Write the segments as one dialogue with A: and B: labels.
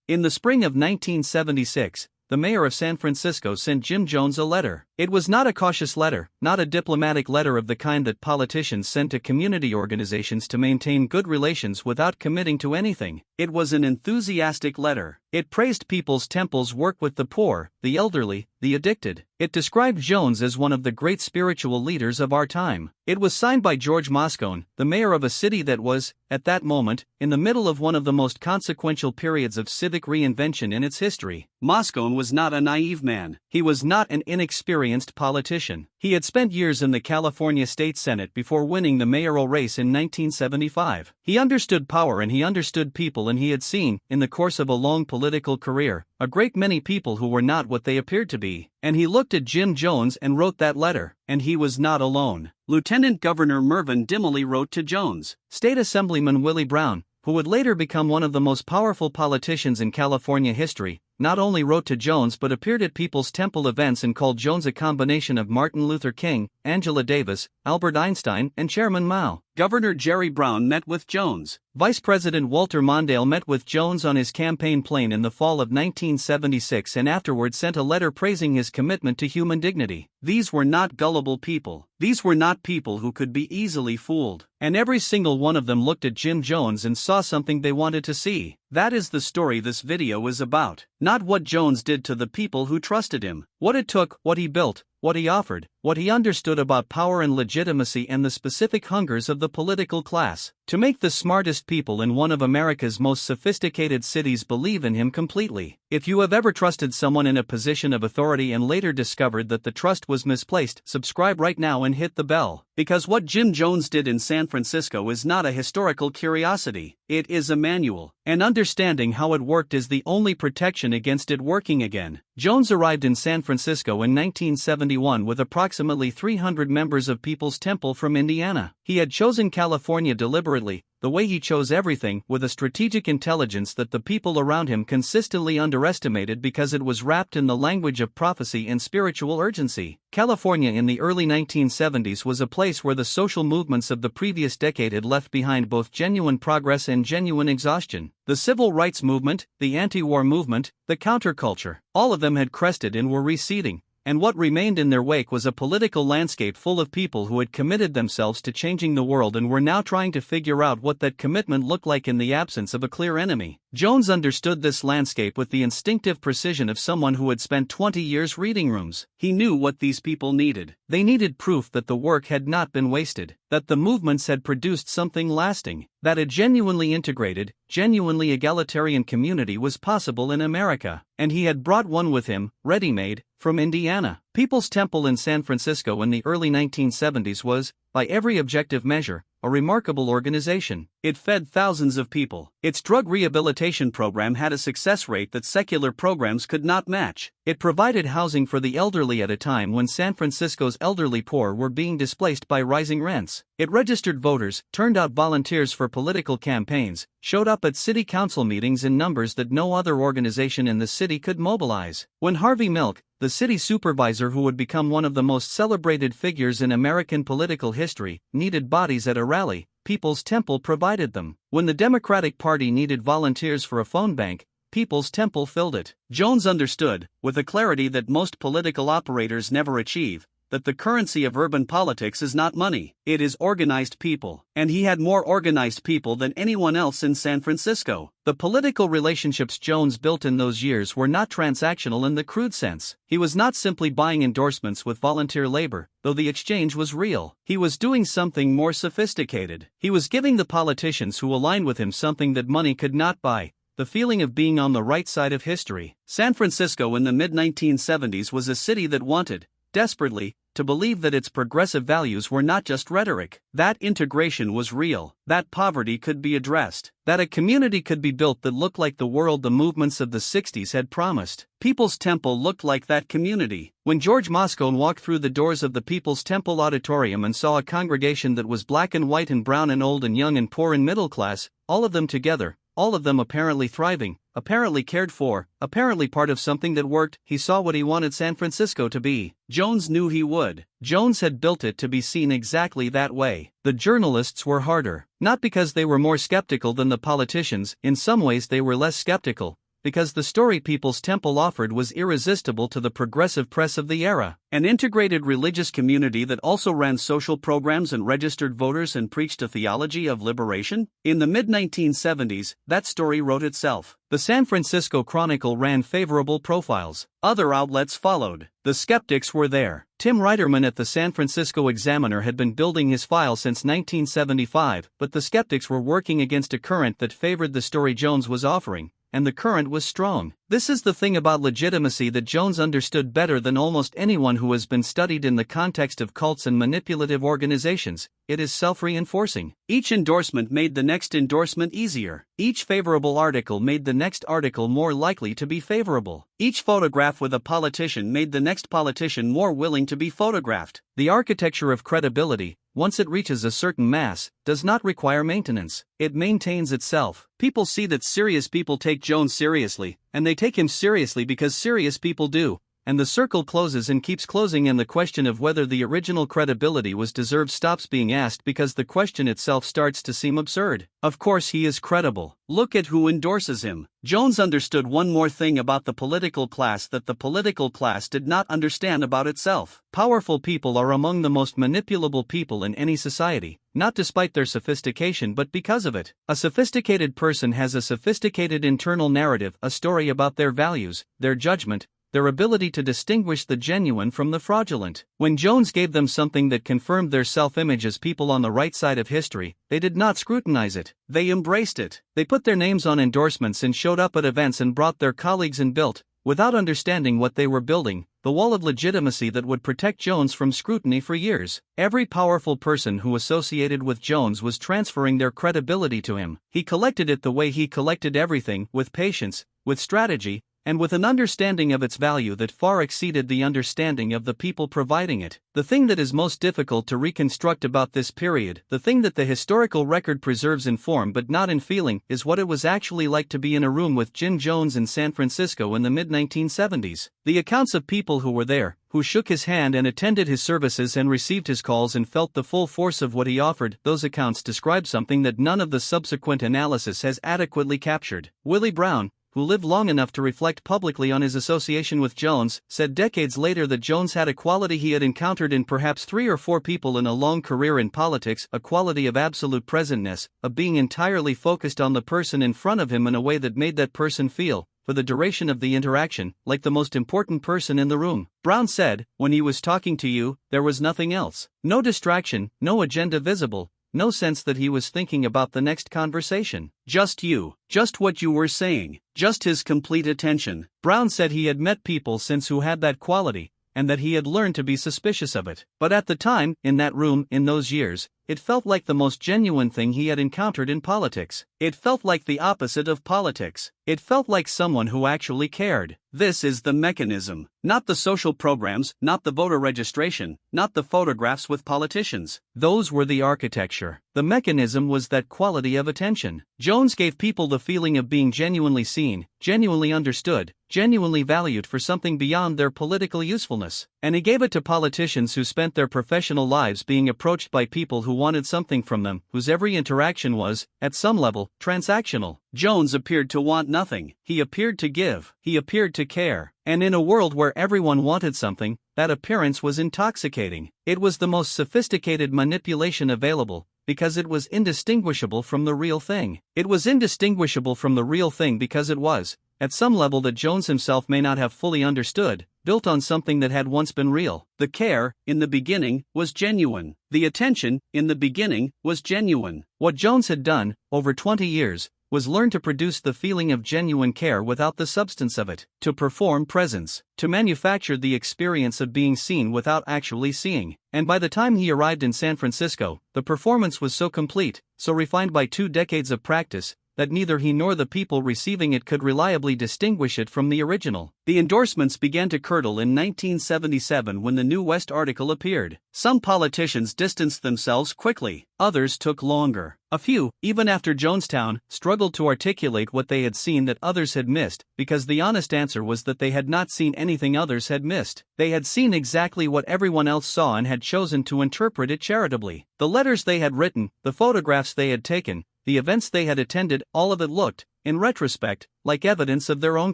A: In the spring of 1976, the mayor of San Francisco sent Jim Jones a letter. It was not a cautious letter, not a diplomatic letter of the kind that politicians send to community organizations to maintain good relations without committing to anything. It was an enthusiastic letter. It praised People's Temple's work with the poor, the elderly, the addicted. It described Jones as one of the great spiritual leaders of our time. It was signed by George Moscone, the mayor of a city that was, at that moment, in the middle of one of the most consequential periods of civic reinvention in its history. Moscone was not a naive man. He was not an inexperienced politician. He had spent years in the California State Senate before winning the mayoral race in 1975. He understood power and he understood people, and he had seen, in the course of a long political career, a great many people who were not what they appeared to be. And he looked at Jim Jones and wrote that letter, and he was not alone. Lieutenant Governor Mervyn Dimely wrote to Jones. State Assemblyman Willie Brown, who would later become one of the most powerful politicians in California history, not only wrote to Jones but appeared at People's Temple events and called Jones a combination of Martin Luther King, Angela Davis, Albert Einstein, and Chairman Mao. Governor Jerry Brown met with Jones. Vice President Walter Mondale met with Jones on his campaign plane in the fall of 1976 and afterward sent a letter praising his commitment to human dignity. These were not gullible people. These were not people who could be easily fooled. And every single one of them looked at Jim Jones and saw something they wanted to see. That is the story this video is about. Not what Jones did to the people who trusted him, what it took, what he built, what he offered, what he understood about power and legitimacy and the specific hungers of the political class, to make the smartest people in one of America's most sophisticated cities believe in him completely. If you have ever trusted someone in a position of authority and later discovered that the trust was misplaced, subscribe right now and hit the bell. Because what Jim Jones did in San Francisco is not a historical curiosity, it is a manual, and understanding how it worked is the only protection against it working again. Jones arrived in San Francisco in 1971 with approximately 300 members of People's Temple from Indiana. He had chosen California deliberately, the way he chose everything, with a strategic intelligence that the people around him consistently underestimated because it was wrapped in the language of prophecy and spiritual urgency. California in the early 1970s was a place where the social movements of the previous decade had left behind both genuine progress and genuine exhaustion. The civil rights movement, the anti-war movement, the counterculture, all of them had crested and were receding. And what remained in their wake was a political landscape full of people who had committed themselves to changing the world and were now trying to figure out what that commitment looked like in the absence of a clear enemy. Jones understood this landscape with the instinctive precision of someone who had spent 20 years reading rooms. He knew what these people needed. They needed proof that the work had not been wasted, that the movements had produced something lasting, that a genuinely integrated, genuinely egalitarian community was possible in America. And he had brought one with him, ready-made, from Indiana. People's Temple in San Francisco in the early 1970s was, by every objective measure, a remarkable organization. It fed thousands of people. Its drug rehabilitation program had a success rate that secular programs could not match. It provided housing for the elderly at a time when San Francisco's elderly poor were being displaced by rising rents. It registered voters, turned out volunteers for political campaigns, showed up at city council meetings in numbers that no other organization in the city could mobilize. When Harvey Milk, the city supervisor who would become one of the most celebrated figures in American political history, needed bodies at a rally, People's Temple provided them. When the Democratic Party needed volunteers for a phone bank, People's Temple filled it. Jones understood, with a clarity that most political operators never achieve, that the currency of urban politics is not money, it is organized people. And he had more organized people than anyone else in San Francisco. The political relationships Jones built in those years were not transactional in the crude sense. He was not simply buying endorsements with volunteer labor, though the exchange was real. He was doing something more sophisticated. He was giving the politicians who aligned with him something that money could not buy: the feeling of being on the right side of history. San Francisco in the mid-1970s was a city that wanted, desperately, to believe that its progressive values were not just rhetoric, that integration was real, that poverty could be addressed, that a community could be built that looked like the world the movements of the 60s had promised. People's Temple looked like that community. When George Moscone walked through the doors of the People's Temple Auditorium and saw a congregation that was black and white and brown and old and young and poor and middle class, all of them together, all of them apparently thriving, apparently cared for, apparently part of something that worked, he saw what he wanted San Francisco to be. Jones knew he would. Jones had built it to be seen exactly that way. The journalists were harder, not because they were more skeptical than the politicians, in some ways they were less skeptical, because the story People's Temple offered was irresistible to the progressive press of the era. An integrated religious community that also ran social programs and registered voters and preached a theology of liberation? In the mid-1970s, that story wrote itself. The San Francisco Chronicle ran favorable profiles. Other outlets followed. The skeptics were there. Tim Reiterman at the San Francisco Examiner had been building his file since 1975, but the skeptics were working against a current that favored the story Jones was offering, and the current was strong. This is the thing about legitimacy that Jones understood better than almost anyone who has been studied in the context of cults and manipulative organizations. It is self-reinforcing. Each endorsement made the next endorsement easier. Each favorable article made the next article more likely to be favorable. Each photograph with a politician made the next politician more willing to be photographed. The architecture of credibility, once it reaches a certain mass, does not require maintenance. It maintains itself. People see that serious people take Jones seriously, and they take him seriously because serious people do. And the circle closes and keeps closing, and the question of whether the original credibility was deserved stops being asked because the question itself starts to seem absurd. Of course he is credible. Look at who endorses him. Jones understood one more thing about the political class that the political class did not understand about itself. Powerful people are among the most manipulable people in any society, not despite their sophistication but because of it. A sophisticated person has a sophisticated internal narrative, a story about their values, their judgment, their ability to distinguish the genuine from the fraudulent. When Jones gave them something that confirmed their self-image as people on the right side of history, they did not scrutinize it. They embraced it. They put their names on endorsements and showed up at events and brought their colleagues and built, without understanding what they were building, the wall of legitimacy that would protect Jones from scrutiny for years. Every powerful person who associated with Jones was transferring their credibility to him. He collected it the way he collected everything, with patience, with strategy, and with an understanding of its value that far exceeded the understanding of the people providing it. The thing that is most difficult to reconstruct about this period, the thing that the historical record preserves in form but not in feeling, is what it was actually like to be in a room with Jim Jones in San Francisco in the mid-1970s. The accounts of people who were there, who shook his hand and attended his services and received his calls and felt the full force of what he offered, those accounts describe something that none of the subsequent analysis has adequately captured. Willie Brown, who lived long enough to reflect publicly on his association with Jones, said decades later that Jones had a quality he had encountered in perhaps 3 or 4 people in a long career in politics, a quality of absolute presentness, of being entirely focused on the person in front of him in a way that made that person feel, for the duration of the interaction, like the most important person in the room. Brown said, when he was talking to you, there was nothing else. No distraction, no agenda visible. No sense that he was thinking about the next conversation. Just you. Just what you were saying. Just his complete attention. Brown said he had met people since who had that quality, and that he had learned to be suspicious of it. But at the time, in that room, in those years, it felt like the most genuine thing he had encountered in politics. It felt like the opposite of politics. It felt like someone who actually cared. This is the mechanism. Not the social programs, not the voter registration, not the photographs with politicians. Those were the architecture. The mechanism was that quality of attention. Jones gave people the feeling of being genuinely seen, genuinely understood, genuinely valued for something beyond their political usefulness. And he gave it to politicians who spent their professional lives being approached by people who wanted something from them, whose every interaction was, at some level, transactional. Jones appeared to want nothing. He appeared to give. He appeared to care. And in a world where everyone wanted something, that appearance was intoxicating. It was the most sophisticated manipulation available, because it was indistinguishable from the real thing. It was indistinguishable from the real thing because it was, at some level that Jones himself may not have fully understood, built on something that had once been real. The care, in the beginning, was genuine. The attention, in the beginning, was genuine. What Jones had done, over 20 years, was learn to produce the feeling of genuine care without the substance of it, to perform presence, to manufacture the experience of being seen without actually seeing. And by the time he arrived in San Francisco, the performance was so complete, so refined by 2 decades of practice, that neither he nor the people receiving it could reliably distinguish it from the original. The endorsements began to curdle in 1977 when the New West article appeared. Some politicians distanced themselves quickly, others took longer. A few, even after Jonestown, struggled to articulate what they had seen that others had missed, because the honest answer was that they had not seen anything others had missed. They had seen exactly what everyone else saw and had chosen to interpret it charitably. The letters they had written, the photographs they had taken, the events they had attended, all of it looked, in retrospect, like evidence of their own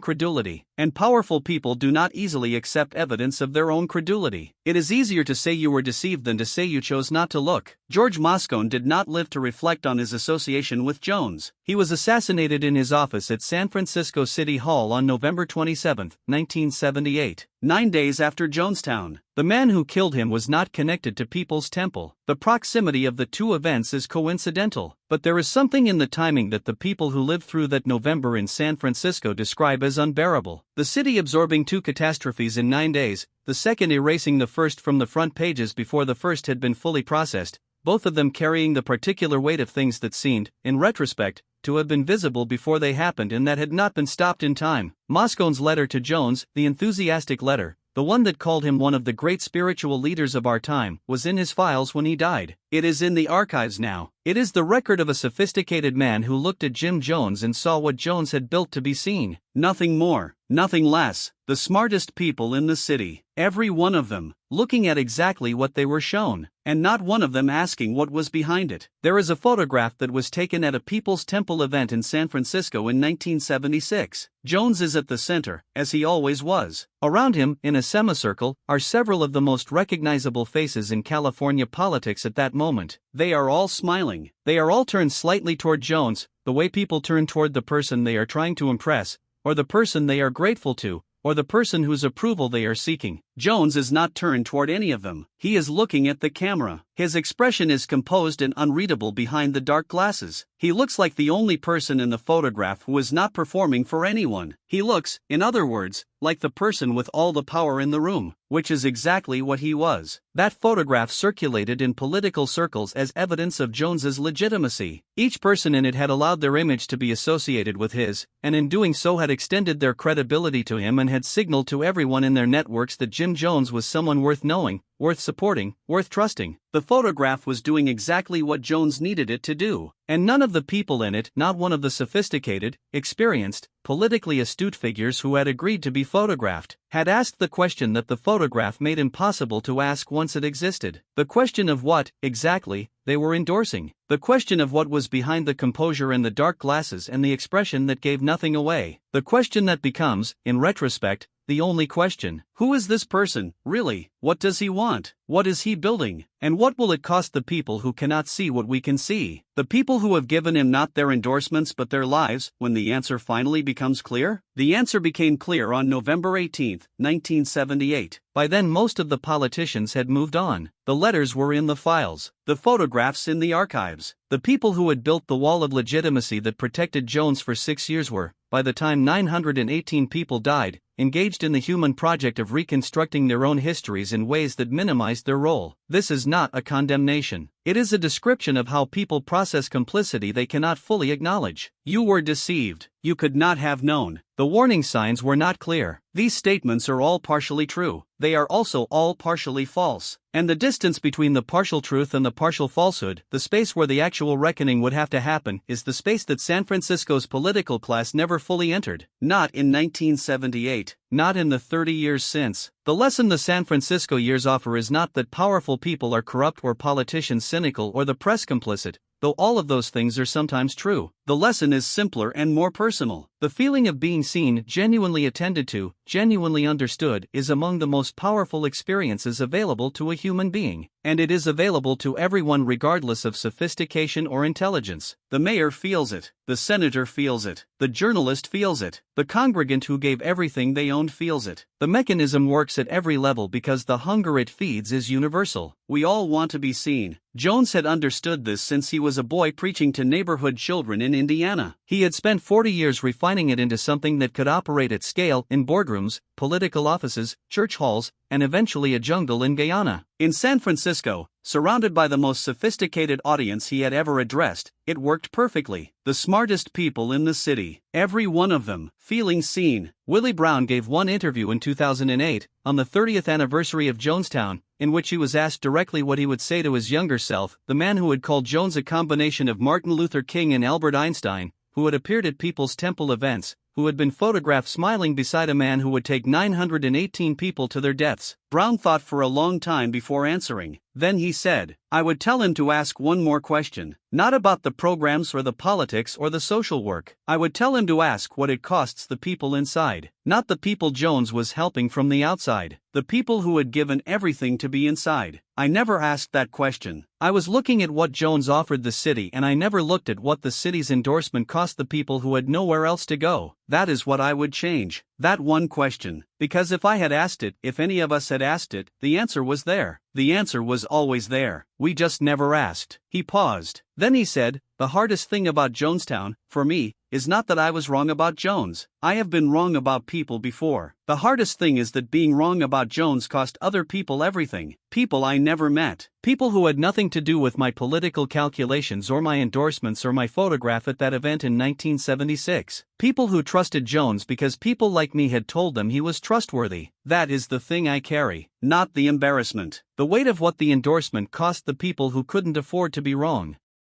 A: credulity. And powerful people do not easily accept evidence of their own credulity. It is easier to say you were deceived than to say you chose not to look. George Moscone did not live to reflect on his association with Jones. He was assassinated in his office at San Francisco City Hall on November 27, 1978, 9 days after Jonestown. The man who killed him was not connected to People's Temple. The proximity of the two events is coincidental, but there is something in the timing that the people who lived through that November in San Francisco describe as unbearable. The city absorbing two catastrophes in 9 days, the second erasing the first from the front pages before the first had been fully processed, both of them carrying the particular weight of things that seemed, in retrospect, to have been visible before they happened and that had not been stopped in time. Moscone's letter to Jones, the enthusiastic letter, the one that called him one of the great spiritual leaders of our time, was in his files when he died. It is in the archives now. It is the record of a sophisticated man who looked at Jim Jones and saw what Jones had built to be seen. Nothing more, nothing less. The smartest people in the city, every one of them, looking at exactly what they were shown, and not one of them asking what was behind it. There is a photograph that was taken at a People's Temple event in San Francisco in 1976. Jones is at the center, as he always was. Around him, in a semicircle, are several of the most recognizable faces in California politics at that moment. They are all smiling. They are all turned slightly toward Jones, the way people turn toward the person they are trying to impress, or the person they are grateful to, or the person whose approval they are seeking. Jones is not turned toward any of them. He is looking at the camera. His expression is composed and unreadable behind the dark glasses. He looks like the only person in the photograph who is not performing for anyone. He looks, in other words, like the person with all the power in the room, which is exactly what he was. That photograph circulated in political circles as evidence of Jones's legitimacy. Each person in it had allowed their image to be associated with his, and in doing so had extended their credibility to him and had signaled to everyone in their networks that Jim Jones was someone worth knowing, worth supporting, worth trusting. The photograph was doing exactly what Jones needed it to do, and none of the people in it, not one of the sophisticated, experienced, politically astute figures who had agreed to be photographed, had asked the question that the photograph made impossible to ask once it existed. The question of what, exactly, they were endorsing. The question of what was behind the composure and the dark glasses and the expression that gave nothing away. The question that becomes, in retrospect, the only question. Who is this person, really? What does he want? What is he building? And what will it cost the people who cannot see what we can see? The people who have given him not their endorsements but their lives, when the answer finally becomes clear? The answer became clear on November 18, 1978. By then most of the politicians had moved on. The letters were in the files, the photographs in the archives. The people who had built the wall of legitimacy that protected Jones for 6 years were, by the time 918 people died, engaged in the human project of reconstructing their own histories in ways that minimized their role. This is not a condemnation. It is a description of how people process complicity they cannot fully acknowledge. You were deceived. You could not have known. The warning signs were not clear. These statements are all partially true. They are also all partially false. And the distance between the partial truth and the partial falsehood, the space where the actual reckoning would have to happen, is the space that San Francisco's political class never fully entered. Not in 1978. Not in the 30 years since. The lesson the San Francisco years offer is not that powerful people are corrupt or politicians cynical or the press complicit, though all of those things are sometimes true. The lesson is simpler and more personal. The feeling of being seen, genuinely attended to, genuinely understood, is among the most powerful experiences available to a human being, and it is available to everyone regardless of sophistication or intelligence. The mayor feels it, the senator feels it, the journalist feels it, the congregant who gave everything they owned feels it. The mechanism works at every level because the hunger it feeds is universal. We all want to be seen. Jones had understood this since he was a boy preaching to neighborhood children in Indiana. He had spent 40 years refining it into something that could operate at scale in boardrooms, political offices, church halls, and eventually a jungle in Guyana. In San Francisco, surrounded by the most sophisticated audience he had ever addressed, it worked perfectly. The smartest people in the city, every one of them, feeling seen. Willie Brown gave one interview in 2008, on the 30th anniversary of Jonestown, in which he was asked directly what he would say to his younger self, the man who had called Jones a combination of Martin Luther King and Albert Einstein, who had appeared at People's Temple events, who had been photographed smiling beside a man who would take 918 people to their deaths. Brown thought for a long time before answering. Then he said, "I would tell him to ask one more question, not about the programs or the politics or the social work. I would tell him to ask what it costs the people inside, not the people Jones was helping from the outside, the people who had given everything to be inside." I never asked that question. I was looking at what Jones offered the city, and I never looked at what the city's endorsement cost the people who had nowhere else to go. That is what I would change. That one question. Because if I had asked it, if any of us had asked it, the answer was there. The answer was always there. We just never asked. He paused. Then he said, "The hardest thing about Jonestown, for me, is not that I was wrong about Jones. I have been wrong about people before. The hardest thing is that being wrong about Jones cost other people everything. People I never met. People who had nothing to do with my political calculations or my endorsements or my photograph at that event in 1976. People who trusted Jones because people like me had told them he was trustworthy. That is the thing I carry, not the embarrassment. The weight of what the endorsement cost the people who couldn't afford to be wrong.